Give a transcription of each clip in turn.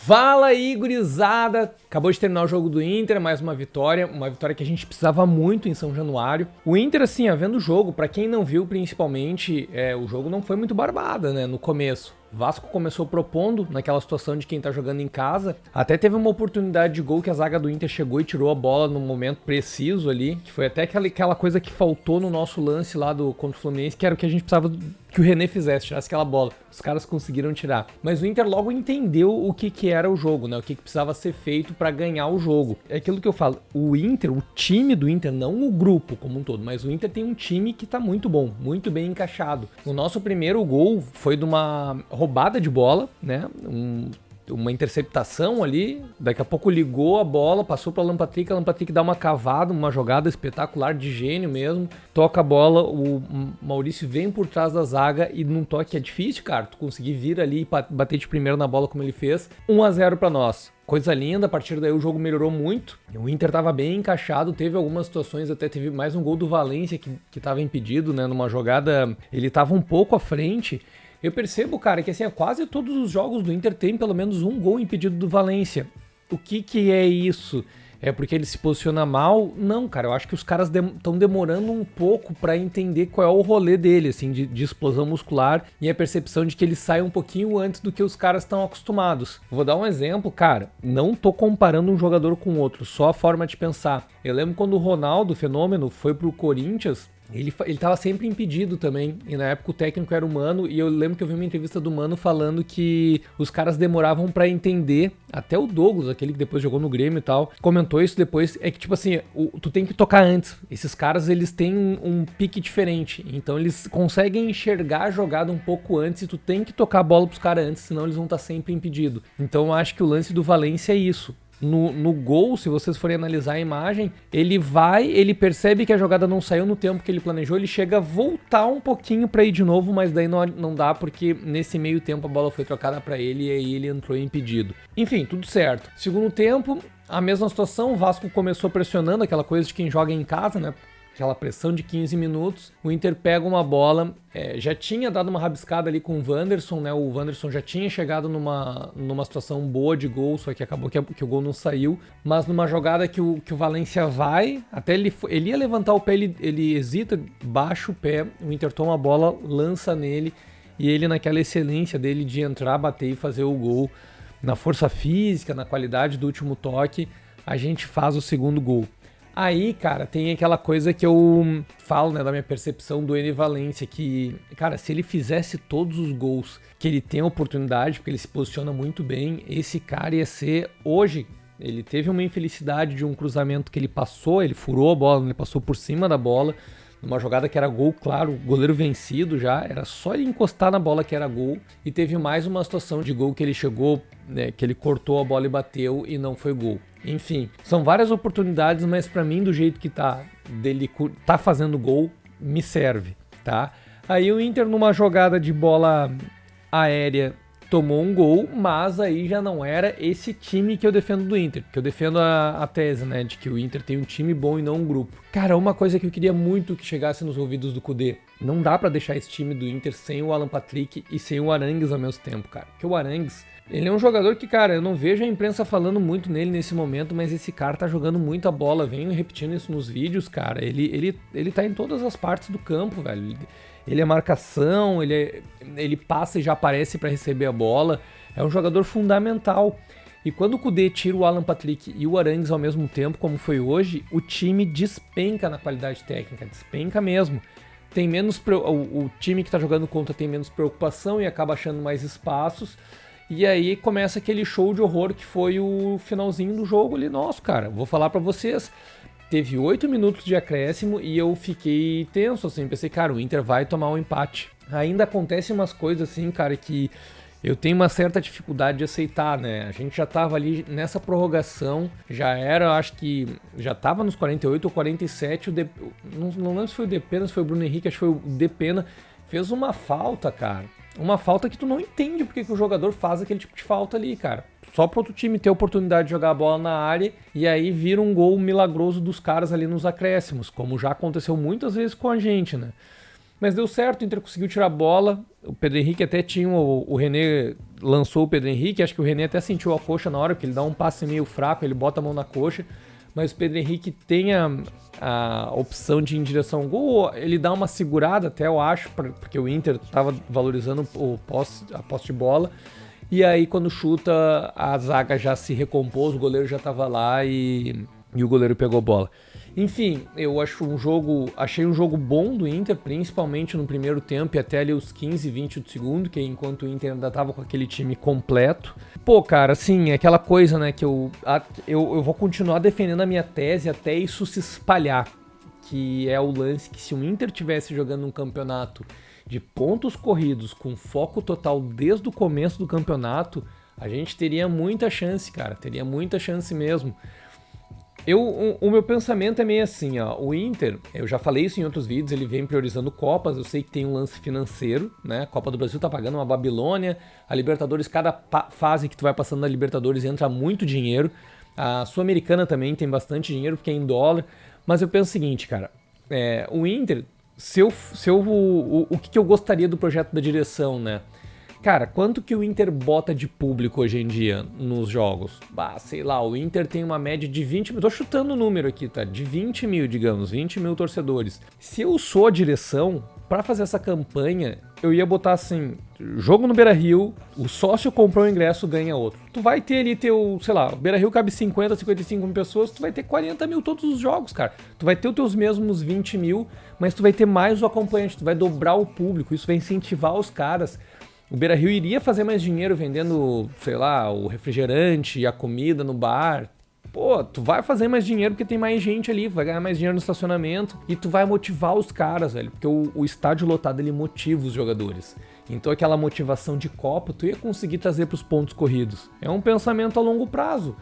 Fala aí, gurizada! Acabou de terminar o jogo do Inter, mais uma vitória que a gente precisava muito em São Januário. O Inter, assim, vendo o jogo, pra quem não viu principalmente, o jogo não foi muito barbada, né, no começo. O Vasco começou propondo naquela situação de quem tá jogando em casa. Até teve uma oportunidade de gol que a zaga do Inter chegou e tirou a bola no momento preciso ali, que foi até aquela coisa que faltou no nosso lance lá contra o Fluminense, que era o que a gente precisava que o René fizesse, tirasse aquela bola. Os caras conseguiram tirar. Mas o Inter logo entendeu o que era o jogo, né? O que precisava ser feito pra ganhar o jogo. É aquilo que eu falo, o Inter, o time do Inter, não o grupo como um todo, mas o Inter tem um time que tá muito bom, muito bem encaixado. O nosso primeiro gol foi de uma roubada de bola, né? Uma interceptação ali, daqui a pouco ligou a bola, passou para o Alan Patrick dá uma cavada, uma jogada espetacular de gênio mesmo, toca a bola, o Maurício vem por trás da zaga e num toque é difícil, cara, tu conseguir vir ali e bater de primeiro na bola como ele fez, 1-0 para nós. Coisa linda, a partir daí o jogo melhorou muito, o Inter tava bem encaixado, teve algumas situações, até teve mais um gol do Valência que tava impedido, né, numa jogada, ele tava um pouco à frente. Eu percebo, cara, que assim, quase todos os jogos do Inter tem pelo menos um gol impedido do Valência. O que é isso? É porque ele se posiciona mal? Não, cara, eu acho que os caras estão demorando um pouco pra entender qual é o rolê dele, assim, de explosão muscular e a percepção de que ele sai um pouquinho antes do que os caras estão acostumados. Vou dar um exemplo, cara, não tô comparando um jogador com outro, só a forma de pensar. Eu lembro quando o Ronaldo, o Fenômeno, foi pro Corinthians. Ele tava sempre impedido também, e na época o técnico era o Mano, e eu lembro que eu vi uma entrevista do Mano falando que os caras demoravam pra entender, até o Douglas, aquele que depois jogou no Grêmio e tal, comentou isso depois, é que tipo assim, tu tem que tocar antes, esses caras eles têm um pique diferente, então eles conseguem enxergar a jogada um pouco antes, e tu tem que tocar a bola pros caras antes, senão eles vão estar sempre impedidos. Então eu acho que o lance do Valência é isso. No gol, se vocês forem analisar a imagem, ele percebe que a jogada não saiu no tempo que ele planejou, ele chega a voltar um pouquinho pra ir de novo, mas daí não dá porque nesse meio tempo a bola foi trocada pra ele e aí ele entrou impedido. Enfim, tudo certo. Segundo tempo, a mesma situação, o Vasco começou pressionando, aquela coisa de quem joga em casa, né? Aquela pressão de 15 minutos, o Inter pega uma bola, já tinha dado uma rabiscada ali com o Wanderson, né? O Wanderson já tinha chegado numa situação boa de gol, só que acabou que o gol não saiu, mas numa jogada que o Valência vai, até ele ia levantar o pé, ele hesita, baixa o pé, o Inter toma a bola, lança nele, e ele naquela excelência dele de entrar, bater e fazer o gol, na força física, na qualidade do último toque, a gente faz o segundo gol. Aí, cara, tem aquela coisa que eu falo, né, da minha percepção do Ené Valencia, que, cara, se ele fizesse todos os gols que ele tem a oportunidade, porque ele se posiciona muito bem, esse cara ia ser, hoje, ele teve uma infelicidade de um cruzamento que ele passou, ele furou a bola, ele passou por cima da bola, numa jogada que era gol, claro, goleiro vencido já, era só ele encostar na bola que era gol, e teve mais uma situação de gol que ele chegou, né, que ele cortou a bola e bateu e não foi gol. Enfim, são várias oportunidades, mas pra mim, do jeito que tá, dele tá fazendo gol, me serve, tá? Aí o Inter, numa jogada de bola aérea, tomou um gol, mas aí já não era esse time que eu defendo do Inter, que eu defendo a tese, né, de que o Inter tem um time bom e não um grupo. Cara, uma coisa que eu queria muito que chegasse nos ouvidos do Kudê, não dá pra deixar esse time do Inter sem o Alan Patrick e sem o Arangues ao mesmo tempo, cara, porque o Arangues, ele é um jogador que, cara, eu não vejo a imprensa falando muito nele nesse momento, mas esse cara tá jogando muita bola, venho repetindo isso nos vídeos, cara, ele tá em todas as partes do campo, velho. Ele é marcação, ele passa e já aparece para receber a bola. É um jogador fundamental. E quando o Kudê tira o Alan Patrick e o Arangues ao mesmo tempo, como foi hoje, o time despenca na qualidade técnica, despenca mesmo. Tem menos o time que tá jogando contra tem menos preocupação e acaba achando mais espaços. E aí começa aquele show de horror que foi o finalzinho do jogo ali. Nossa, cara, vou falar pra vocês. Teve 8 minutos de acréscimo e eu fiquei tenso, assim, pensei, cara, o Inter vai tomar um empate. Ainda acontecem umas coisas assim, cara, que eu tenho uma certa dificuldade de aceitar, né? A gente já tava ali nessa prorrogação, já era, acho que já tava nos 48 ou 47, não lembro se foi o Depena, se foi o Bruno Henrique, acho que foi o Depena, fez uma falta, cara. Uma falta que tu não entende porque que o jogador faz aquele tipo de falta ali, cara. Só para outro time ter a oportunidade de jogar a bola na área e aí vira um gol milagroso dos caras ali nos acréscimos, como já aconteceu muitas vezes com a gente, né? Mas deu certo, o Inter conseguiu tirar a bola. O Pedro Henrique até tinha. O René lançou o Pedro Henrique. Acho que o René até sentiu a coxa na hora, que ele dá um passe meio fraco, ele bota a mão na coxa. Mas o Pedro Henrique tem a opção de ir em direção ao gol. Ele dá uma segurada, até eu acho, porque o Inter estava valorizando a posse de bola. E aí, quando chuta, a zaga já se recompôs, o goleiro já estava lá e o goleiro pegou a bola. Enfim, eu achei um jogo bom do Inter, principalmente no primeiro tempo e até ali os 15, 20 do segundo, que enquanto o Inter ainda tava com aquele time completo. Pô, cara, assim, é aquela coisa, né, que eu vou continuar defendendo a minha tese até isso se espalhar, que é o lance que se o Inter tivesse jogando um campeonato de pontos corridos com foco total desde o começo do campeonato, a gente teria muita chance, cara, teria muita chance mesmo. O meu pensamento é meio assim, ó, o Inter, eu já falei isso em outros vídeos, ele vem priorizando Copas, eu sei que tem um lance financeiro, né, a Copa do Brasil tá pagando uma Babilônia, a Libertadores, cada fase que tu vai passando na Libertadores entra muito dinheiro, a Sul-Americana também tem bastante dinheiro porque é em dólar, mas eu penso o seguinte, cara, o Inter, o que eu gostaria do projeto da direção, né? Cara, quanto que o Inter bota de público hoje em dia nos jogos? Sei lá, o Inter tem uma média de 20 mil, tô chutando o número aqui, tá? De 20 mil, digamos, 20 mil torcedores. Se eu sou a direção, pra fazer essa campanha, eu ia botar assim, jogo no Beira-Rio, o sócio comprou o ingresso, ganha outro. Tu vai ter ali sei lá, o Beira-Rio cabe 50, 55 mil pessoas, tu vai ter 40 mil todos os jogos, cara. Tu vai ter os teus mesmos 20 mil, mas tu vai ter mais o acompanhante, tu vai dobrar o público, isso vai incentivar os caras. O Beira-Rio iria fazer mais dinheiro vendendo, sei lá, o refrigerante e a comida no bar. Pô, tu vai fazer mais dinheiro porque tem mais gente ali, vai ganhar mais dinheiro no estacionamento e tu vai motivar os caras, velho, porque o estádio lotado ele motiva os jogadores. Então aquela motivação de Copa tu ia conseguir trazer pros pontos corridos. É um pensamento a longo prazo.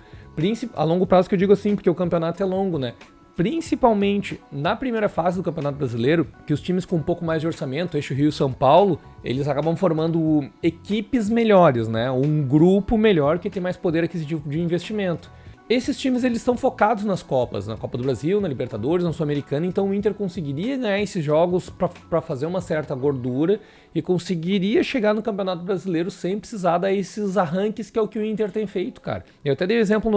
A longo prazo que eu digo assim, porque o campeonato é longo, né? Principalmente na primeira fase do Campeonato Brasileiro, que os times com um pouco mais de orçamento, Eixo Rio e São Paulo, eles acabam formando equipes melhores, né? Um grupo melhor que tem mais poder aquisitivo de investimento. Esses times eles estão focados nas Copas, na Copa do Brasil, na Libertadores, na Sul-Americana, então o Inter conseguiria ganhar esses jogos para fazer uma certa gordura e conseguiria chegar no Campeonato Brasileiro sem precisar dar esses arranques que é o que o Inter tem feito, cara. Eu até dei exemplo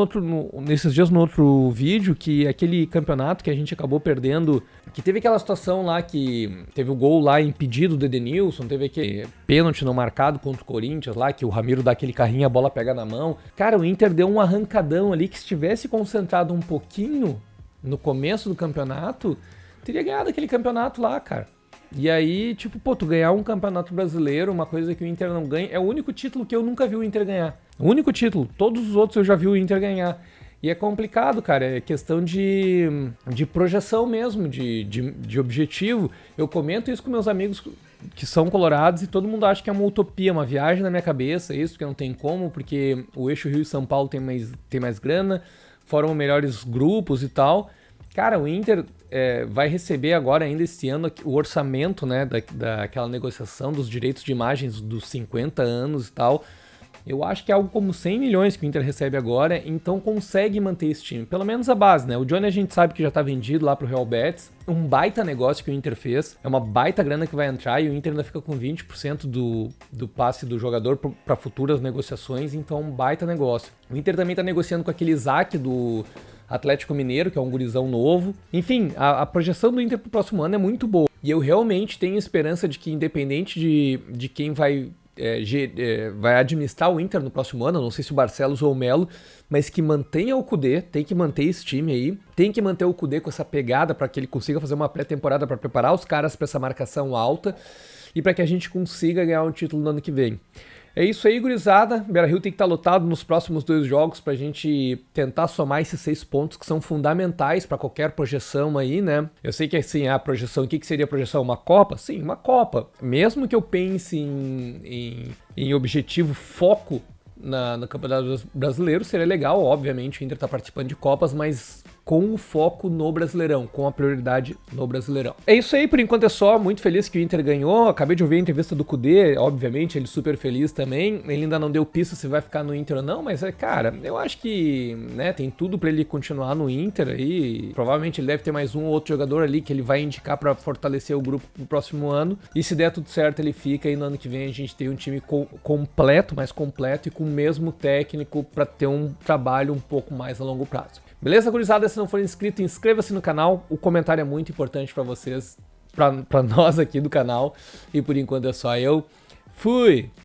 nesses dias no outro vídeo, que aquele campeonato que a gente acabou perdendo, que teve aquela situação lá que teve o gol lá impedido do Edenilson, teve aquele pênalti não marcado contra o Corinthians lá, que o Ramiro dá aquele carrinho e a bola pega na mão. Cara, o Inter deu um arrancadão ali que se tivesse concentrado um pouquinho no começo do campeonato, teria ganhado aquele campeonato lá, cara. E aí, tipo, pô, tu ganhar um campeonato brasileiro, uma coisa que o Inter não ganha, é o único título que eu nunca vi o Inter ganhar. O único título, todos os outros eu já vi o Inter ganhar. E é complicado, cara, é questão de projeção mesmo, de objetivo. Eu comento isso com meus amigos que são colorados e todo mundo acha que é uma utopia, uma viagem na minha cabeça, isso, que não tem como, porque o Eixo Rio e São Paulo tem mais grana, foram melhores grupos e tal. Cara, o Inter vai receber agora, ainda esse ano, o orçamento, né, daquela negociação dos direitos de imagens dos 50 anos e tal. Eu acho que é algo como 100 milhões que o Inter recebe agora, então consegue manter esse time. Pelo menos a base, né? O Johnny a gente sabe que já tá vendido lá pro Real Betis. Um baita negócio que o Inter fez. É uma baita grana que vai entrar e o Inter ainda fica com 20% do passe do jogador para futuras negociações, então um baita negócio. O Inter também tá negociando com aquele Isaac do Atlético Mineiro, que é um gurizão novo. Enfim, a projeção do Inter pro próximo ano é muito boa. E eu realmente tenho esperança de que, independente de quem vai administrar o Inter no próximo ano, não sei se o Barcelos ou o Melo, mas que mantenha o Kudê, tem que manter esse time aí, tem que manter o Kudê com essa pegada para que ele consiga fazer uma pré-temporada para preparar os caras para essa marcação alta e para que a gente consiga ganhar um título no ano que vem. É isso aí, gurizada. Beira-Rio tem que estar lotado nos próximos 2 jogos pra gente tentar somar esses 6 pontos que são fundamentais pra qualquer projeção aí, né? Eu sei que assim, a projeção, o que seria a projeção? Uma Copa? Sim, uma Copa. Mesmo que eu pense em objetivo, foco no Campeonato Brasileiro, seria legal, obviamente, o Inter tá participando de Copas, mas com o foco no Brasileirão, com a prioridade no Brasileirão. É isso aí, por enquanto é só, muito feliz que o Inter ganhou, acabei de ouvir a entrevista do Kudê, obviamente, ele super feliz também, ele ainda não deu pista se vai ficar no Inter ou não, mas cara, eu acho que, né, tem tudo pra ele continuar no Inter aí, provavelmente ele deve ter mais um ou outro jogador ali que ele vai indicar pra fortalecer o grupo no próximo ano, e se der tudo certo ele fica e no ano que vem a gente tem um time completo, mais completo e com o mesmo técnico pra ter um trabalho um pouco mais a longo prazo. Beleza, gurizada? Se não for inscrito, inscreva-se no canal. O comentário é muito importante pra vocês, pra nós aqui do canal. E por enquanto é só eu. Fui!